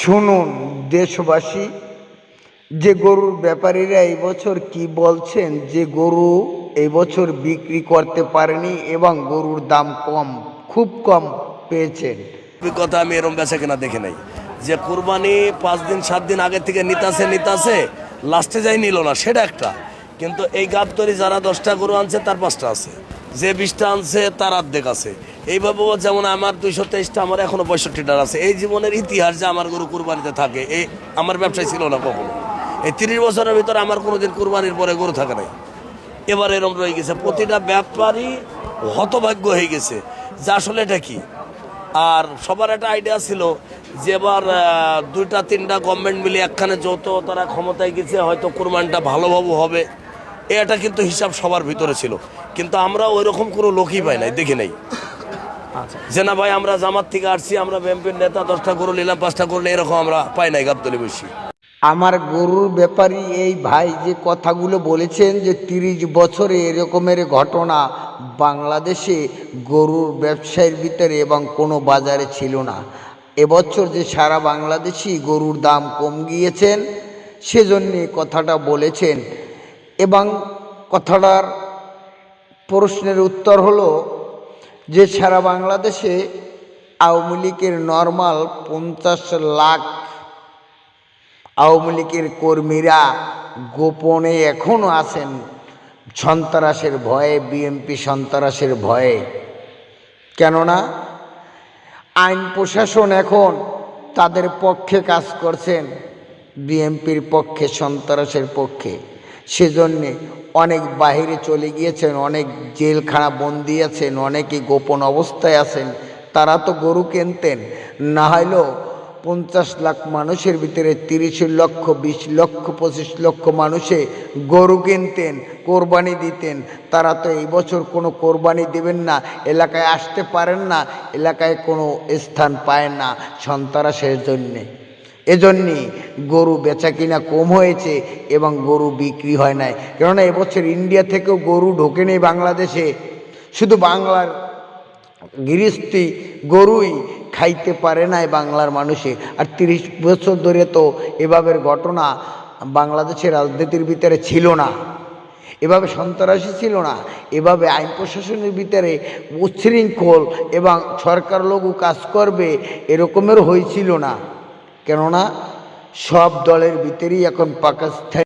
শুনুন দেশবাসী, যে গরুর ব্যাপারীরা এই বছর কি বলছেন, যে গরু এই বছর বিক্রি করতে পারেনি এবং গরুর দাম কম, খুব কম পেয়েছেন। অভিজ্ঞতা আমি এরম বেচা কেনা দেখে নাই যে কুরবানি 5 দিন 7 দিন আগে থেকে নিতাছে লাস্টে যাই নিল না, সেটা একটা। কিন্তু এই গাবতরি যারা 10টা গরু আনছে তার 5টা আছে, যে 20টা আনছে তার অর্ধেক আছে। এইভাবেও যেমন আমার 223টা, আমার এখনো 65টার আছে। এই জীবনের ইতিহাস যে আমার গরু কুরবানিতে থাকে, এই আমার ব্যবসায় ছিল না কখনো। এই 30 বছরের ভিতরে আমার কোনোদিন কুরবানির পরে গরু থাকে নাই। এবার এরম রয়ে গেছে, প্রতিটা ব্যাপারই হতভাগ্য হয়ে গেছে যে আসলে এটা কি। আর সবার একটা আইডিয়া ছিল যে এবার 2-3টা গভর্নমেন্ট মিলে একখানে যৌথ তারা ক্ষমতায় গেছে, হয়তো কুরবানিটা ভালোভাবে হবে, এটা কিন্তু হিসাব সবার ভিতরে ছিল। কিন্তু আমরা ওই রকম কোনো লোকই পাই নাই, দেখি নাই যে না ভাই আমরা জামাত থেকে আসছি, আমরা বিএনপির নেতা 10টা গরু নিলাম 5টা গরু, এরকম আমরা পাই নাই গাবতলী বসি। আমার গরুর ব্যাপারী এই ভাই যে কথাগুলো বলেছেন যে 30 বছরে এরকমের ঘটনা বাংলাদেশে গরুর ব্যবসায়ের ভিতরে এবং কোনো বাজারে ছিল না। এবছর যে সারা বাংলাদেশি গরুর দাম কম গিয়েছেন, সেজন্যে কথাটা বলেছেন। এবং কথাটার প্রশ্নের উত্তর হলো যে সারা বাংলাদেশে আওয়ামী লীগের নর্মাল 50 লাখ আওয়ামী লীগের কর্মীরা গোপনে এখনও আছেন সন্ত্রাসের ভয়ে, বিএনপি সন্ত্রাসের ভয়ে। কেননা আইন প্রশাসন এখন তাদের পক্ষে কাজ করছেন, বিএনপির পক্ষে, সন্ত্রাসের পক্ষে। সেজন্যে অনেক বাহিরে চলে গিয়েছেন, অনেক জেলখানা বন্দি আছেন, অনেকে গোপন অবস্থায় আছেন। তারা তো গরু কিনতেন, না হলেও 50 লাখ মানুষের ভিতরে 30 লক্ষ, 20 লক্ষ, 25 লক্ষ মানুষে গরু কিনতেন, কোরবানি দিতেন। তারা তো এই বছর কোনো কোরবানি দেবেন না, এলাকায় আসতে পারেন না, এলাকায় কোনো স্থান পায় না সন্ত্রাসের জন্যে। এজন্যে গরু বেচা কিনা কম হয়েছে এবং গরু বিক্রি হয় নাই। কেননা এবছর ইন্ডিয়া থেকেও গরু ঢোকেনি বাংলাদেশে, শুধু বাংলার গৃহস্থী গরুই খাইতে পারে নাই বাংলার মানুষে। আর 30 বছর ধরে তো এভাবের ঘটনা বাংলাদেশের রাজনীতির ভিতরে ছিল না, এভাবে সন্ত্রাসী ছিল না, এভাবে আইন প্রশাসনের ভিতরে উচ্ছৃঙ্খল এবং সরকার লঘু কাজ করবে এরকমের হয়েছিল না। কেননা সব দলের ভিতরেই এখন পাকিস্তান